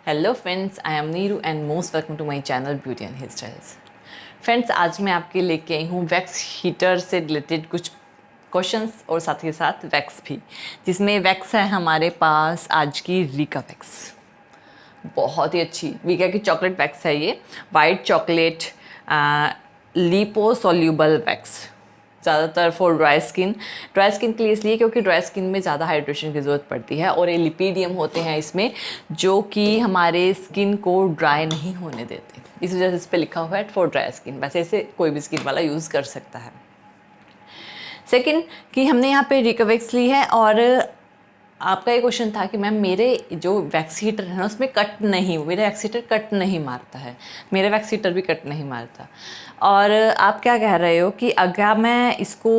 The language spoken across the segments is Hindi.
Hello friends, I am Neeru and most welcome to my channel beauty and hair styles. Friends, आज मैं आपके लेके आई हूँ वैक्स हीटर से रिलेटेड कुछ क्वेश्चंस और साथ ही साथ वैक्स भी, जिसमें वैक्स है हमारे पास आज की रीका वैक्स। बहुत ही अच्छी रीका की चॉकलेट वैक्स है ये, white chocolate lipo soluble wax. ज़्यादातर फॉर ड्राई स्किन के लिए, इसलिए क्योंकि ड्राई स्किन में ज़्यादा हाइड्रेशन की ज़रूरत पड़ती है और ये लिपिडियम होते हैं इसमें, जो कि हमारे स्किन को ड्राई नहीं होने देते। इस वजह से इस पर लिखा हुआ है फॉर ड्राई स्किन। वैसे इसे कोई भी स्किन वाला यूज़ कर सकता है। सेकेंड कि हमने यहाँ पे रीका वैक्स ली है और आपका ये क्वेश्चन था कि मैम मेरे जो वैक्स हीटर है ना उसमें कट नहीं, मेरा वैक्स हीटर कट नहीं मारता है। मेरा वैक्स हीटर भी कट नहीं मारता। और आप क्या कह रहे हो कि अगर मैं इसको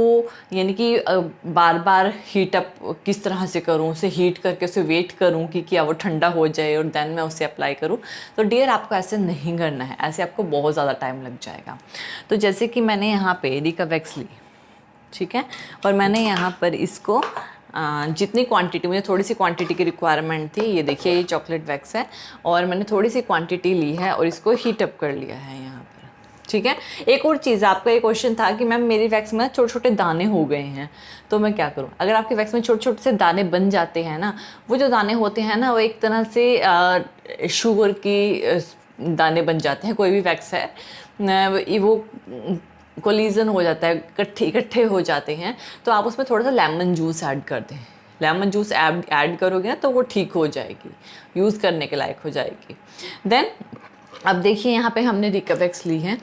यानी कि बार बार हीट अप किस तरह से करूं, उसे हीट करके उसे वेट करूं कि क्या वो ठंडा हो जाए और देन मैं उसे अप्लाई करूं, तो डियर आपको ऐसे नहीं करना है। ऐसे आपको बहुत ज़्यादा टाइम लग जाएगा। तो जैसे कि मैंने यहाँ पे रीका वैक्स ली, ठीक है, और मैंने यहाँ पर इसको जितनी क्वांटिटी, मुझे थोड़ी सी क्वांटिटी की रिक्वायरमेंट थी। ये देखिए, ये चॉकलेट वैक्स है और मैंने थोड़ी सी क्वांटिटी ली है और इसको हीट अप कर लिया है यहाँ पर, ठीक है। एक और चीज़, आपका एक क्वेश्चन था कि मैम मेरी वैक्स में छोटे छोटे दाने हो गए हैं तो मैं क्या करूँ। अगर आपके वैक्स में छोटे छोटे से दाने बन जाते हैं ना, वो जो दाने होते हैं ना, वो एक तरह से शुगर की दाने बन जाते हैं। कोई भी वैक्स है वो कोलिजन हो जाता है, इकट्ठे हो जाते हैं, तो आप उसमें थोड़ा सा लेमन जूस ऐड कर दें। लेमन जूस ऐड करोगे ना तो वो ठीक हो जाएगी, यूज़ करने के लायक हो जाएगी। देन अब देखिए, यहाँ पे हमने रीका वैक्स ली है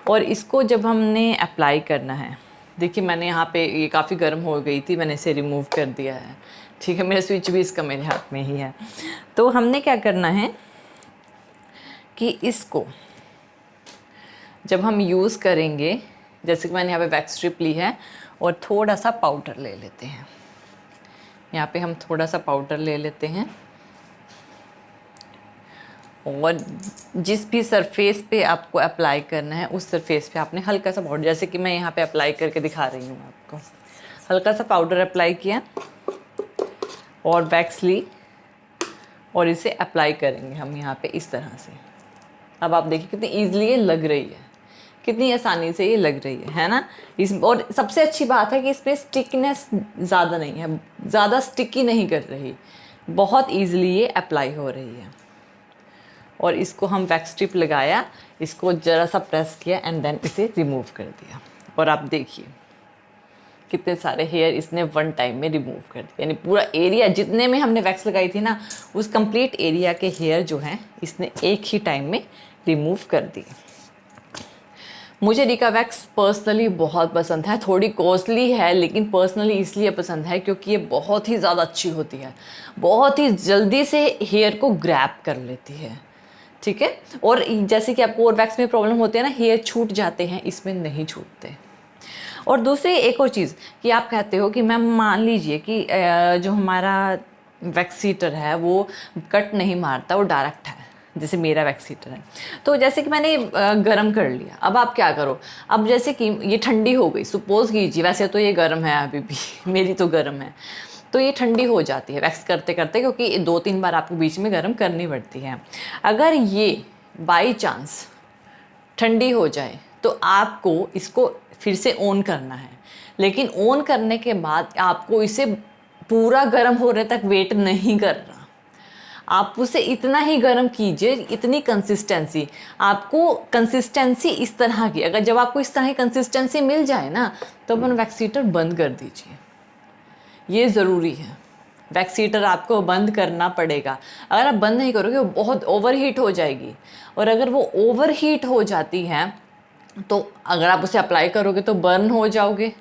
और इसको जब हमने अप्लाई करना है, देखिए मैंने यहाँ पे, ये काफ़ी गर्म हो गई थी, मैंने इसे रिमूव कर दिया है, ठीक है। मेरा स्विच भी इसका मेरे हाथ में ही है। तो हमने क्या करना है कि इसको जब हम यूज़ करेंगे, जैसे कि मैंने यहाँ पे वैक्स स्ट्रिप ली है और थोड़ा सा पाउडर ले लेते हैं। यहाँ पे हम थोड़ा सा पाउडर ले लेते हैं और जिस भी सरफेस पे आपको अप्लाई करना है उस सरफेस पे आपने हल्का सा पाउडर, जैसे कि मैं यहाँ पे अप्लाई करके दिखा रही हूँ आपको, हल्का सा पाउडर अप्लाई किया और वैक्स ली और इसे अप्लाई करेंगे हम यहाँ पे इस तरह से। अब आप देखिए कितनी ईजिली ये लग रही है, कितनी आसानी से ये लग रही है ना। और सबसे अच्छी बात है कि इसमें स्टिकनेस ज़्यादा नहीं है, ज़्यादा स्टिकी नहीं कर रही, बहुत ईजिली ये अप्लाई हो रही है। और इसको हम वैक्स स्ट्रिप लगाया, इसको ज़रा सा प्रेस किया एंड देन इसे रिमूव कर दिया और आप देखिए कितने सारे हेयर इसने वन टाइम में रिमूव कर दिया। यानी पूरा एरिया जितने में हमने वैक्स लगाई थी ना, उस कंप्लीट एरिया के हेयर जो हैं इसने एक ही टाइम में रिमूव कर दिए। मुझे रीका वैक्स पर्सनली बहुत पसंद है। थोड़ी कॉस्टली है लेकिन पर्सनली इसलिए पसंद है क्योंकि ये बहुत ही ज़्यादा अच्छी होती है, बहुत ही जल्दी से हेयर को ग्रैब कर लेती है, ठीक है। और जैसे कि आपको और वैक्स में प्रॉब्लम होती है ना, हेयर छूट जाते हैं, इसमें नहीं छूटते। और दूसरी एक और चीज़ कि आप कहते हो कि मैम मान लीजिए कि जो हमारा वैक्स हीटर है वो कट नहीं मारता, वो डायरेक्ट है, जैसे मेरा वैक्स हीटर है। तो जैसे कि मैंने गरम कर लिया, अब आप क्या करो, अब जैसे कि ये ठंडी हो गई, सपोज कीजिए, वैसे तो ये गर्म है अभी भी मेरी तो गर्म है, तो ये ठंडी हो जाती है वैक्स करते करते, क्योंकि 2-3 बार आपको बीच में गर्म करनी पड़ती है। अगर ये बाई चांस ठंडी हो जाए तो आपको इसको फिर से ऑन करना है, लेकिन ऑन करने के बाद आपको इसे पूरा गर्म होने तक वेट नहीं करना। आप उसे इतना ही गर्म कीजिए, इतनी कंसिस्टेंसी, आपको कंसिस्टेंसी इस तरह की, अगर जब आपको इस तरह की कंसिस्टेंसी मिल जाए ना, तो अपन वैक्स हीटर बंद कर दीजिए। ये ज़रूरी है, वैक्स हीटर आपको बंद करना पड़ेगा। अगर आप बंद नहीं करोगे वो बहुत ओवर हीट हो जाएगी, और अगर वो ओवर हीट हो जाती है तो अगर आप उसे अप्लाई करोगे तो बर्न हो जाओगे,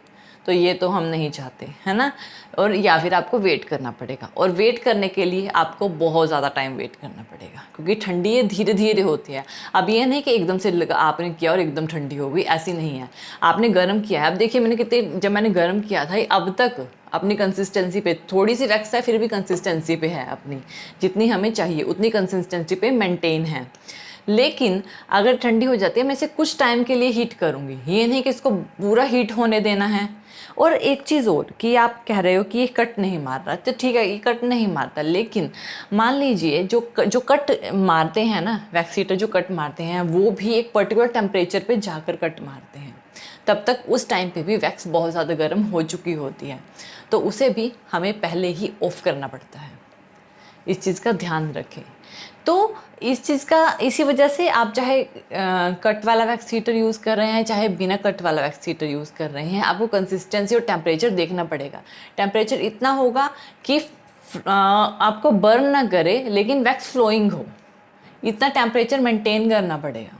तो ये तो हम नहीं चाहते, है ना। और या फिर आपको वेट करना पड़ेगा, और वेट करने के लिए आपको बहुत ज़्यादा टाइम वेट करना पड़ेगा, क्योंकि ठंडी ये धीरे धीरे होती है। अब ये नहीं कि एकदम से आपने किया और एकदम ठंडी हो गई, ऐसी नहीं है। आपने गर्म किया है, अब देखिए मैंने कितने, जब मैंने गर्म किया था अब तक अपनी कंसिस्टेंसी पे, थोड़ी सी वैक्स है फिर भी कंसिस्टेंसी पे है अपनी, जितनी हमें चाहिए उतनी कंसिस्टेंसी पे मेंटेन है। लेकिन अगर ठंडी हो जाती है, मैं इसे कुछ टाइम के लिए हीट करूँगी, ये नहीं कि इसको पूरा हीट होने देना है। और एक चीज़ और कि आप कह रहे हो कि ये कट नहीं मार रहा, तो ठीक है ये कट नहीं मारता, लेकिन मान लीजिए जो कट मारते हैं ना, वैक्स हीटर जो कट मारते हैं वो भी एक पर्टिकुलर टेम्परेचर पे जाकर कट मारते हैं। तब तक उस टाइम पे भी वैक्स बहुत ज़्यादा गर्म हो चुकी होती है, तो उसे भी हमें पहले ही ऑफ करना पड़ता है। इस चीज़ का ध्यान रखें। तो इस चीज़ का, इसी वजह से आप चाहे कट वाला वैक्स हीटर यूज़ कर रहे हैं चाहे बिना कट वाला वैक्स हीटर यूज़ कर रहे हैं, आपको कंसिस्टेंसी और टेम्परेचर देखना पड़ेगा। टेम्परेचर इतना होगा कि आपको बर्न ना करे लेकिन वैक्स फ्लोइंग हो, इतना टेम्परेचर मेंटेन करना पड़ेगा।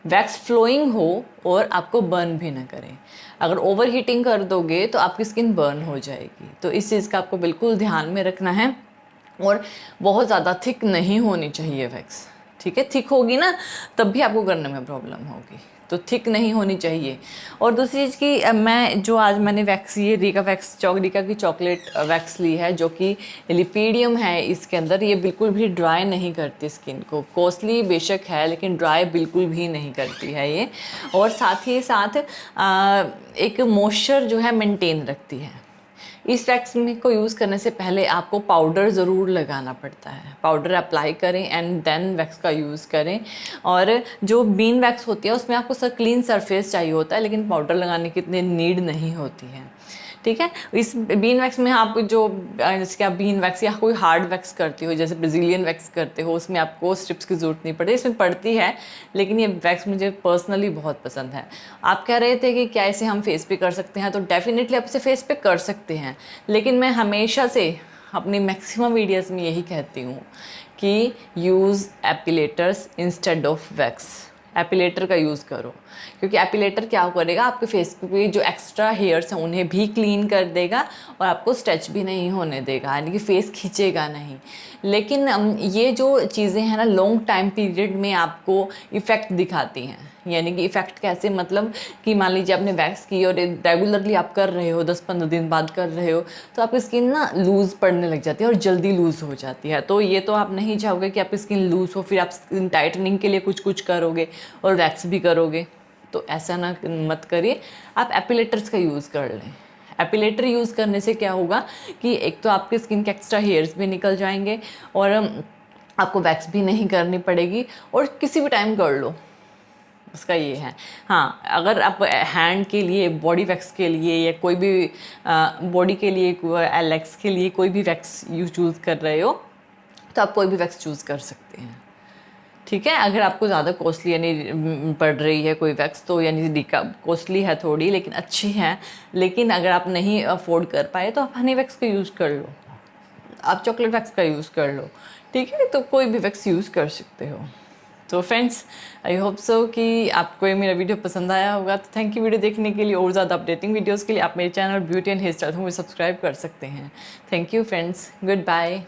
वैक्स फ्लोइंग हो और आपको बर्न भी ना करें। अगर ओवर हीटिंग कर दोगे तो आपकी स्किन बर्न हो जाएगी। तो इस चीज़ का आपको बिल्कुल ध्यान में रखना है। और बहुत ज़्यादा थिक नहीं होनी चाहिए वैक्स, ठीक है। थिक होगी ना तब भी आपको करने में प्रॉब्लम होगी, तो थिक नहीं होनी चाहिए। और दूसरी चीज़ की मैंने वैक्स, ये रीका की चॉकलेट वैक्स ली है जो कि लिपीडियम है इसके अंदर। ये बिल्कुल भी ड्राई नहीं करती स्किन को, कॉस्टली बेशक है लेकिन ड्राई बिल्कुल भी नहीं करती है ये। और साथ ही साथ एक मॉइस्चर जो है मेंटेन रखती है। इस वैक्स को यूज़ करने से पहले आपको पाउडर ज़रूर लगाना पड़ता है। पाउडर अप्लाई करें एंड देन वैक्स का यूज़ करें। और जो बीन वैक्स होती है उसमें आपको क्लीन सरफेस चाहिए होता है, लेकिन पाउडर लगाने की इतनी नीड नहीं होती है, ठीक है। इस बीन वैक्स में आप जैसे कि आप बीन वैक्स या कोई हार्ड वैक्स करते हो, जैसे ब्राज़ीलियन वैक्स करते हो, उसमें आपको स्ट्रिप्स की ज़रूरत नहीं पड़ती। इसमें पड़ती है लेकिन ये वैक्स मुझे पर्सनली बहुत पसंद है। आप कह रहे थे कि क्या इसे हम फेस पे कर सकते हैं, तो डेफिनेटली आप इसे फेस पे कर सकते हैं, लेकिन मैं हमेशा से अपनी मैक्सिमम वीडियोस में यही कहती हूँ कि use epilators instead of wax. Epilator का यूज़ करो, क्योंकि एपिलेटर क्या करेगा, आपके फेस पे जो एक्स्ट्रा हेयर्स हैं उन्हें भी क्लीन कर देगा और आपको स्ट्रेच भी नहीं होने देगा, यानी कि फेस खींचेगा नहीं। लेकिन ये जो चीज़ें हैं ना लॉन्ग टाइम पीरियड में आपको इफ़ेक्ट दिखाती हैं। यानी कि इफ़ेक्ट कैसे, मतलब कि मान लीजिए आपने वैक्स की और रेगुलरली आप कर रहे हो, 10-15 दिन बाद कर रहे हो, तो आपकी स्किन ना लूज़ पड़ने लग जाती है और जल्दी लूज़ हो जाती है। तो ये तो आप नहीं चाहोगे कि आपकी स्किन लूज़ हो, फिर आप स्किन टाइटनिंग के लिए कुछ करोगे और वैक्स भी करोगे, तो ऐसा ना मत करिए। आप एपिलेटर्स का यूज़ कर लें। एपिलेटर यूज़ करने से क्या होगा कि एक तो आपके स्किन के एक्स्ट्रा हेयर्स भी निकल जाएंगे और आपको वैक्स भी नहीं करनी पड़ेगी, और किसी भी टाइम कर लो, उसका ये है। हाँ, अगर आप हैंड के लिए, बॉडी वैक्स के लिए या कोई भी बॉडी के लिए, लेग्स के लिए कोई भी वैक्स चूज़ कर रहे हो तो आप कोई भी वैक्स चूज़ कर सकते हैं, ठीक है। अगर आपको ज़्यादा कॉस्टली यानी पड़ रही है कोई वैक्स, तो यानी कॉस्टली है थोड़ी लेकिन अच्छी है, लेकिन अगर आप नहीं अफोर्ड कर पाए तो आप हनी वैक्स का यूज़ कर लो, आप चॉकलेट वैक्स का यूज़ कर लो, ठीक है। तो कोई भी वैक्स यूज़ कर सकते हो। तो फ्रेंड्स, आई होप सो कि आपको ये मेरा वीडियो पसंद आया होगा। तो थैंक यू वीडियो देखने के लिए। और ज़्यादा अपडेटिंग वीडियोस के लिए आप मेरे channel beauty and hair style को सब्सक्राइब कर सकते हैं। Thank you friends, good bye.